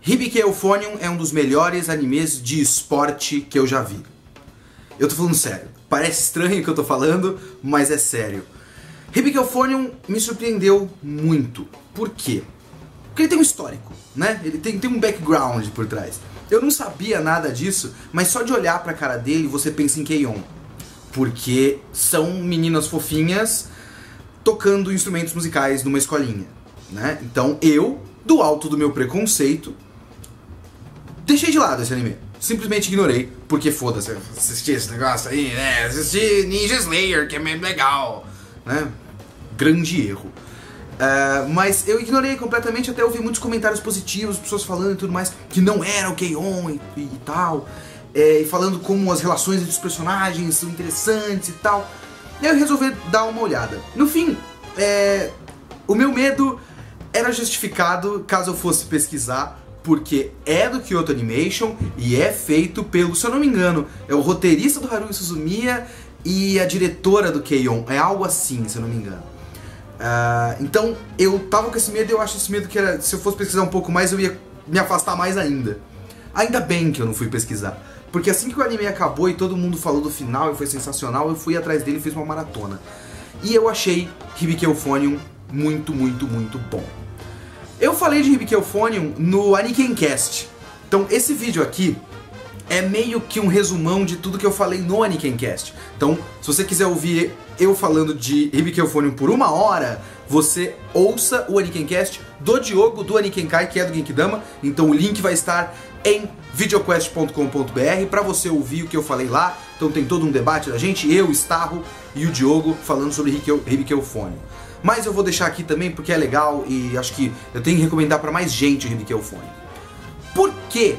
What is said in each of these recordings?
Hibiki Euphonium é um dos melhores animes de esporte que eu já vi. Eu tô falando sério. Parece estranho o que eu tô falando, mas é sério. Hibiki Euphonium me surpreendeu muito. Por quê? Porque ele tem um histórico, né? Ele tem um background por trás. Eu não sabia nada disso, mas só de olhar pra cara dele você pensa em K-On! Porque são meninas fofinhas tocando instrumentos musicais numa escolinha, né? Então eu, do alto do meu preconceito, deixei de lado esse anime. Simplesmente ignorei, porque foda-se, assistir esse negócio aí, né? Assistir Ninja Slayer, que é meio legal, né? Grande erro. Mas eu ignorei completamente, até ouvi muitos comentários positivos, pessoas falando e tudo mais, que não era o K-On! e tal, e falando como as relações entre os personagens são interessantes e tal. E aí eu resolvi dar uma olhada. No fim, o meu medo era justificado caso eu fosse pesquisar, porque é do Kyoto Animation e é feito pelo, se eu não me engano, é o roteirista do Haruhi Suzumiya e a diretora do K-On! É algo assim, se eu não me engano. Então eu tava com esse medo e eu acho esse medo que era, se eu fosse pesquisar um pouco mais eu ia me afastar mais ainda. Ainda bem que eu não fui pesquisar, porque assim que o anime acabou e todo mundo falou do final e foi sensacional, eu fui atrás dele e fiz uma maratona. E eu achei Hibiki Euphonium muito, muito, muito bom. Eu falei de Hibiki Euphonium no Anikencast. Então esse vídeo aqui é meio que um resumão de tudo que eu falei no Anikencast. Então, se você quiser ouvir eu falando de Hibiki Euphonium por 1 hora, você ouça o Anikencast do Diogo, do Anikenkai, que é do Genkidama. Então o link vai estar em videoquest.com.br pra você ouvir o que eu falei lá. Então tem todo um debate da gente, eu, Starro e o Diogo falando sobre Hibiki Euphonium. Mas eu vou deixar aqui também porque é legal e acho que eu tenho que recomendar pra mais gente o Hibiki Euphonium. Por que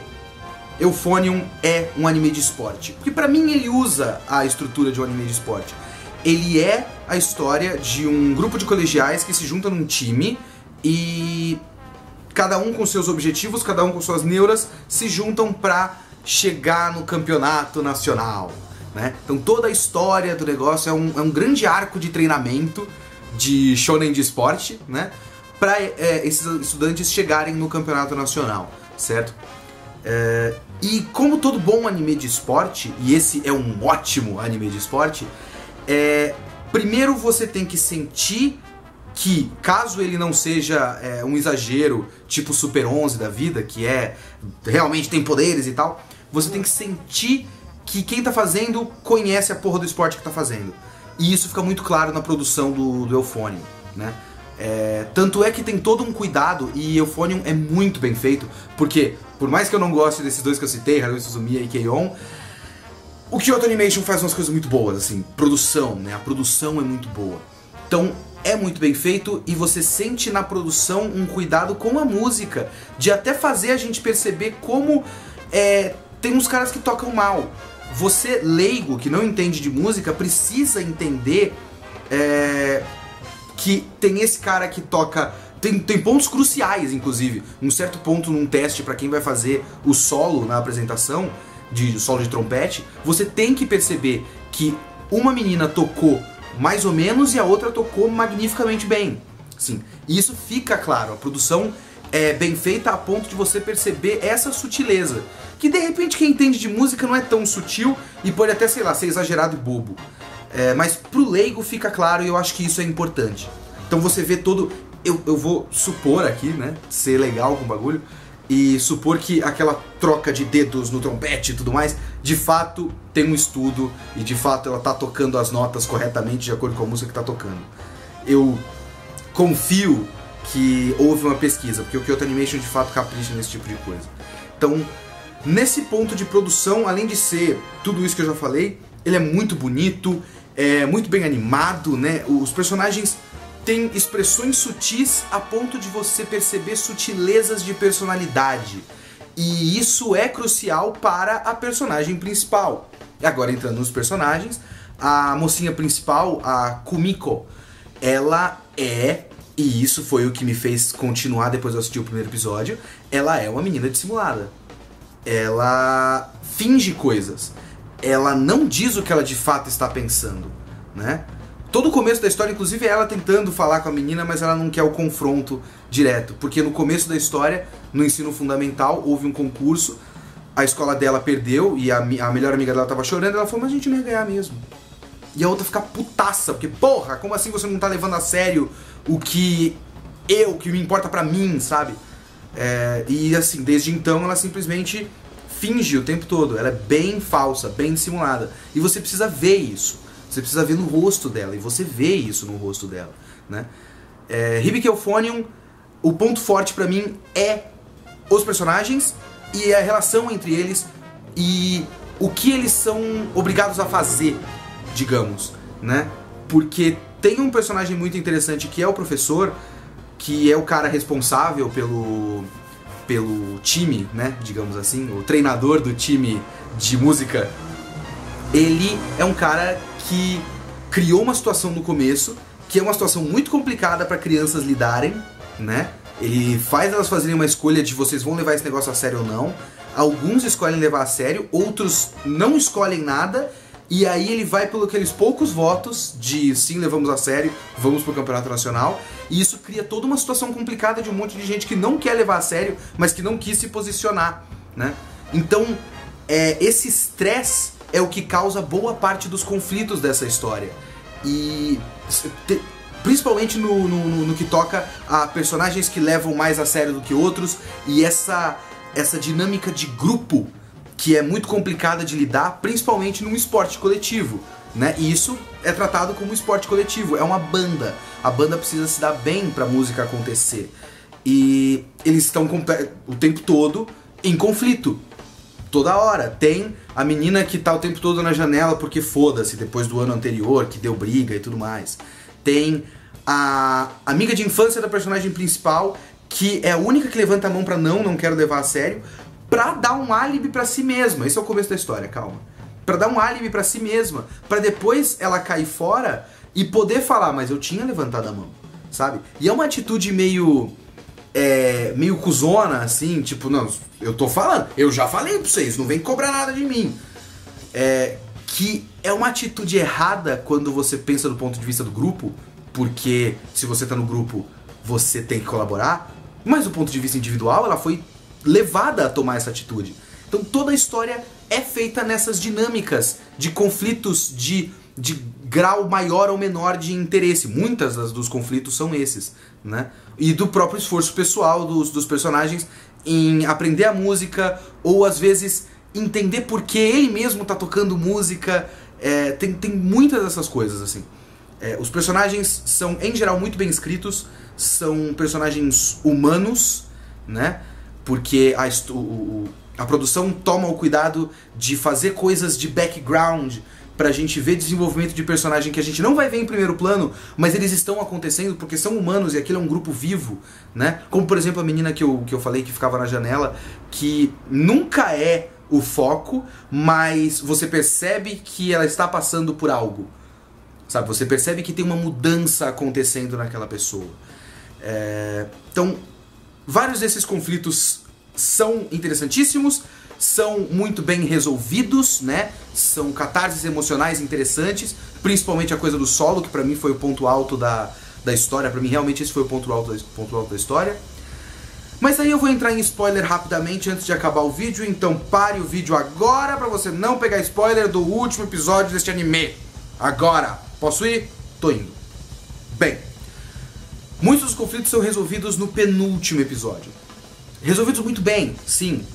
Euphonium é um anime de esporte? Porque pra mim ele usa a estrutura de um anime de esporte. Ele é a história de um grupo de colegiais que se junta num time e cada um com seus objetivos, cada um com suas neuras, se juntam pra chegar no campeonato nacional, né? Então toda a história do negócio é um grande arco de treinamento de shonen de esporte, né? Pra esses estudantes chegarem no campeonato nacional, certo? E como todo bom anime de esporte, e esse é um ótimo anime de esporte, primeiro você tem que sentir que, caso ele não seja um exagero, tipo Super 11 da vida, que realmente tem poderes e tal, você tem que sentir que quem tá fazendo conhece a porra do esporte que tá fazendo. E isso fica muito claro na produção do Euphonium, né? Tanto é que tem todo um cuidado, e Euphonium é muito bem feito, porque, por mais que eu não goste desses dois que eu citei, Haruhi Suzumiya e K-On!, o Kyoto Animation faz umas coisas muito boas, assim, produção, né? A produção é muito boa. Então, é muito bem feito e você sente na produção um cuidado com a música, de até fazer a gente perceber como tem uns caras que tocam mal. Você, leigo, que não entende de música, precisa entender que tem esse cara que toca... Tem pontos cruciais, inclusive. Um certo ponto num teste pra quem vai fazer o solo na apresentação, solo de trompete, você tem que perceber que uma menina tocou mais ou menos e a outra tocou magnificamente bem. Sim, e isso fica claro. A produção é bem feita a ponto de você perceber essa sutileza. Que de repente quem entende de música não é tão sutil e pode até, sei lá, ser exagerado e bobo. Mas pro leigo fica claro e eu acho que isso é importante. Então você vê todo... Eu vou supor aqui, né, ser legal com o bagulho, e supor que aquela troca de dedos no trompete e tudo mais, de fato tem um estudo e de fato ela tá tocando as notas corretamente de acordo com a música que tá tocando. Eu confio que houve uma pesquisa, porque o Kyoto Animation de fato capricha nesse tipo de coisa. Então, nesse ponto de produção, além de ser tudo isso que eu já falei, ele é muito bonito, é muito bem animado, né? Os personagens têm expressões sutis a ponto de você perceber sutilezas de personalidade. E isso é crucial para a personagem principal. E agora entrando nos personagens, a mocinha principal, a Kumiko, ela e isso foi o que me fez continuar depois de assistir o primeiro episódio, ela é uma menina dissimulada. Ela finge coisas. Ela não diz o que ela de fato está pensando, né? todo o começo da história, inclusive, é ela tentando falar com a menina, mas ela não quer o confronto direto. Porque no começo da história, no ensino fundamental, houve um concurso, a escola dela perdeu e a melhor amiga dela tava chorando, ela falou, mas a gente não ia ganhar mesmo. E a outra fica putaça, porque, porra, como assim você não tá levando a sério o que me importa pra mim, sabe? E assim, desde então ela simplesmente finge o tempo todo, ela é bem falsa, bem dissimulada. E você precisa ver isso, você precisa ver no rosto dela, e você vê isso no rosto dela, né? Hibiki Euphonium, o ponto forte pra mim é os personagens e a relação entre eles e o que eles são obrigados a fazer, digamos, né? Porque tem um personagem muito interessante que é o professor, que é o cara responsável pelo time, né, digamos assim, o treinador do time de música. Ele é um cara que criou uma situação no começo, que é uma situação muito complicada para crianças lidarem, né? Ele faz elas fazerem uma escolha de vocês vão levar esse negócio a sério ou não. Alguns escolhem levar a sério, outros não escolhem nada. E aí ele vai pelo aqueles poucos votos de sim, levamos a sério, vamos pro campeonato nacional. E isso cria toda uma situação complicada de um monte de gente que não quer levar a sério, mas que não quis se posicionar, né? Então, esse estresse é o que causa boa parte dos conflitos dessa história. E principalmente no que toca a personagens que levam mais a sério do que outros. E essa dinâmica de grupo que é muito complicada de lidar, principalmente num esporte coletivo, né? E isso é tratado como esporte coletivo, é uma banda. A banda precisa se dar bem pra música acontecer. E eles estão o tempo todo em conflito. Toda hora. Tem a menina que tá o tempo todo na janela porque foda-se, depois do ano anterior, que deu briga e tudo mais. Tem a amiga de infância da personagem principal, que é a única que levanta a mão pra não quero levar a sério, pra dar um álibi pra si mesma. Esse é o começo da história, calma. Pra dar um álibi pra si mesma, pra depois ela cair fora e poder falar, mas eu tinha levantado a mão, sabe? E é uma atitude meio cuzona, assim, tipo, não, eu tô falando, eu já falei pra vocês, não vem cobrar nada de mim. Que é uma atitude errada quando você pensa do ponto de vista do grupo, porque se você tá no grupo, você tem que colaborar, mas do ponto de vista individual, ela foi levada a tomar essa atitude. Então toda a história é feita nessas dinâmicas de conflitos de grau maior ou menor de interesse. Muitas dos conflitos são esses, né? E do próprio esforço pessoal dos personagens em aprender a música, ou às vezes entender por que ele mesmo tá tocando música. Tem muitas dessas coisas, assim. Os personagens são, em geral, muito bem escritos, são personagens humanos, né? Porque a produção toma o cuidado de fazer coisas de background pra gente ver desenvolvimento de personagem que a gente não vai ver em primeiro plano, mas eles estão acontecendo porque são humanos e aquilo é um grupo vivo, né? Como, por exemplo, a menina que eu falei que ficava na janela, que nunca é o foco, mas você percebe que ela está passando por algo, sabe? Você percebe que tem uma mudança acontecendo naquela pessoa. Então, vários desses conflitos são interessantíssimos, são muito bem resolvidos, né? São catarses emocionais interessantes, principalmente a coisa do solo, que pra mim foi o ponto alto da história. Pra mim, realmente, esse foi o ponto alto da história. Mas aí eu vou entrar em spoiler rapidamente antes de acabar o vídeo, então pare o vídeo agora pra você não pegar spoiler do último episódio deste anime. Agora! Posso ir? Tô indo. Bem, muitos dos conflitos são resolvidos no penúltimo episódio. Resolvidos muito bem, sim,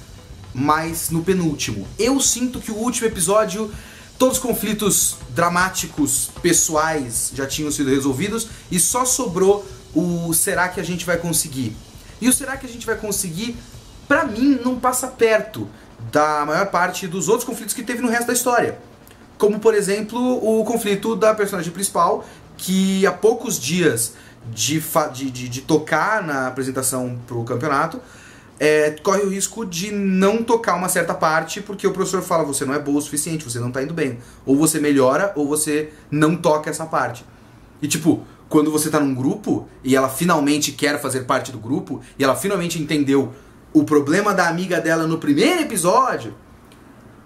mas no penúltimo. Eu sinto que o último episódio, todos os conflitos dramáticos, pessoais, já tinham sido resolvidos e só sobrou o será que a gente vai conseguir? E o será que a gente vai conseguir, pra mim, não passa perto da maior parte dos outros conflitos que teve no resto da história. Como, por exemplo, o conflito da personagem principal, que há poucos dias de tocar na apresentação pro campeonato, corre o risco de não tocar uma certa parte, porque o professor fala, você não é boa o suficiente, você não tá indo bem. Ou você melhora, ou você não toca essa parte. E tipo, quando você tá num grupo, e ela finalmente quer fazer parte do grupo, e ela finalmente entendeu o problema da amiga dela no primeiro episódio,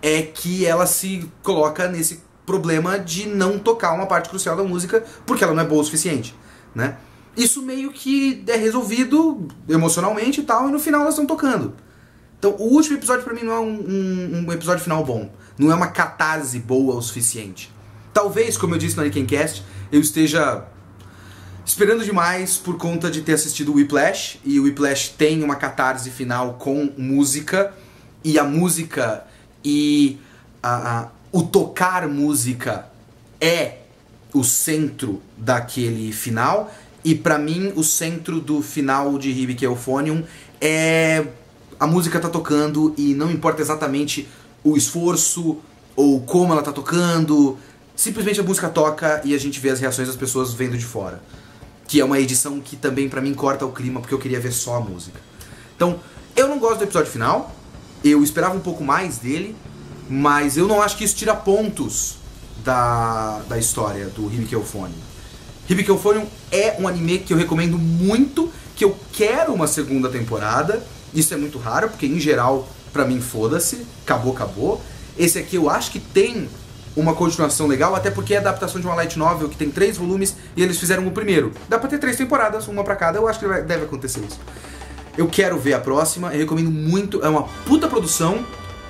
é que ela se coloca nesse problema de não tocar uma parte crucial da música porque ela não é boa o suficiente, né? Isso meio que é resolvido emocionalmente e tal, e no final elas estão tocando. Então o último episódio pra mim não é um episódio final bom. Não é uma catarse boa o suficiente. Talvez, como eu disse no Anikencast, eu esteja esperando demais por conta de ter assistido o Whiplash, e o Whiplash tem uma catarse final com música, e a música e o tocar música é o centro daquele final, e pra mim o centro do final de Hibiki Euphonium é a música tá tocando e não importa exatamente o esforço ou como ela tá tocando, simplesmente a música toca e a gente vê as reações das pessoas vendo de fora. Que é uma edição que também pra mim corta o clima, porque eu queria ver só a música. Então, eu não gosto do episódio final, eu esperava um pouco mais dele, mas eu não acho que isso tira pontos da história do Hibiki Euphonium. Hibiki Euphonium é um anime que eu recomendo muito, que eu quero uma segunda temporada. Isso é muito raro, porque em geral, pra mim, foda-se, acabou. Esse aqui eu acho que tem uma continuação legal, até porque é adaptação de uma light novel que tem 3 volumes e eles fizeram o primeiro. Dá pra ter 3 temporadas, uma pra cada, eu acho que deve acontecer isso. Eu quero ver a próxima, eu recomendo muito, é uma puta produção,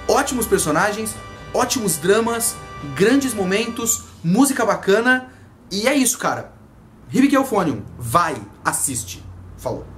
ótimos personagens, ótimos dramas, grandes momentos, música bacana, e é isso, cara. Hibiki Euphonium, vai, assiste. Falou.